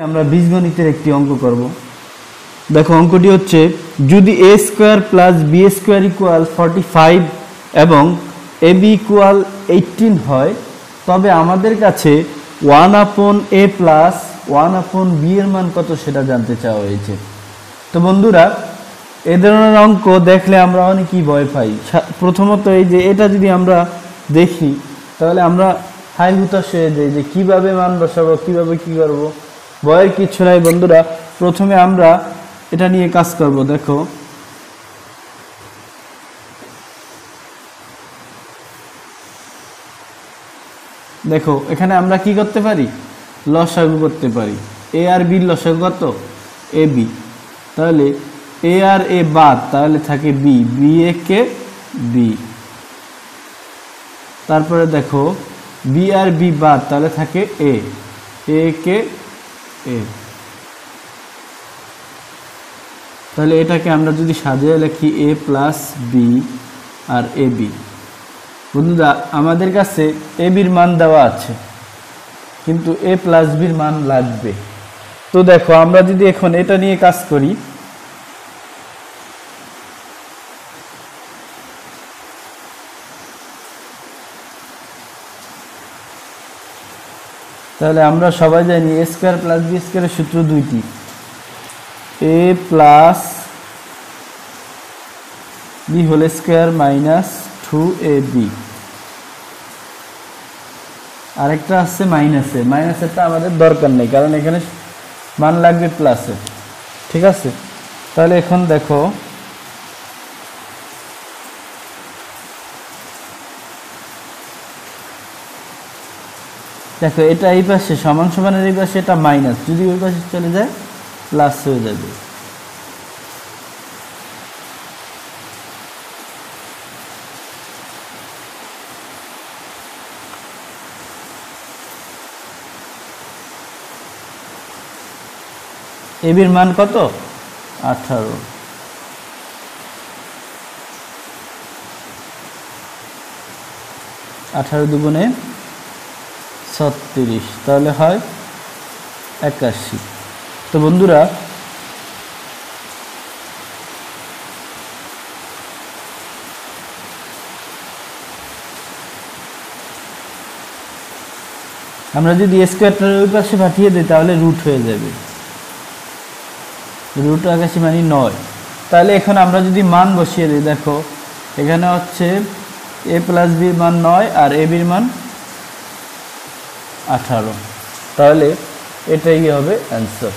আমরা বীজগণিতের একটি অঙ্ক করব। দেখো অঙ্কটি হচ্ছে, যদি a square plus b square equal 45 এবং ab ইকুয়াল 18 হয়, তবে আমাদের কাছে 1/a প্লাস 1/b এর মান কত সেটা জানতে চাওয়া হয়েছে। তো বন্ধুরা, এ ধরনের অঙ্ক দেখলে আমরা অনেকই ভয় পাই। প্রথমত এই যে এটা যদি আমরা দেখি তাহলে আমরা হাই হুতাশ হয়ে যাই যে কিভাবে মান বসাবো, কিভাবে কি করব। ভয়ের কিছু নাই বন্ধুরা, প্রথমে আমরা এটা নিয়ে কাজ করব। দেখো এখানে আমরা কি করতে পারি, লসাগু করতে পারি। এ আর বি লসাগু কত, এ বি। তাহলে এ আর এ বাদ, তাহলে থাকে B, B A K B. তারপরে দেখো বি আর বি বাদ, তাহলে থাকে এ, এ কে এ। তাহলে এটাকে আমরা যদি সাজিয়ে লিখি এ plus B R A B. বন্ধুরা, আমাদের কাছে এ বির মান দেওয়া আছে, কিন্তু এ প্লাস বির মান লাগবে। তো দেখো আমরা যদি এখন এটা নিয়ে কাজ করি, তাহলে আমরা সবাই জানি এ স্কয়ার প্লাস বি স্কয়ারের সূত্র দুইটি, A plus B whole square minus 2ab। আরেকটা আছে মাইনাসে, মাইনাসেরটা আমাদের দরকার নেই কারণ এখানে মান লাগবে প্লাসে। ঠিক আছে, তাহলে এখন দেখো দেখো এটা এই পাশে সমান সমানের এই পাশে এটা মাইনাস, যদি ওই পাশে চলে যায় প্লাস হয়ে যাবে। এবির মান কত, 18। 18 দুগুণে 36, তাহলে হয় 81। তো বন্ধুরা, আমরা যদি স্কয়ারটার ওই পাশে পাঠিয়ে দিই তাহলে রুট হয়ে যাবে, রুট 81 মানে 9। তাহলে এখন আমরা যদি মান বসিয়ে দিই, দেখো এখানে হচ্ছে এ প্লাস বির মান 9 আর এ বির মান 18, তাহলে এটাই হবে অ্যান্সার।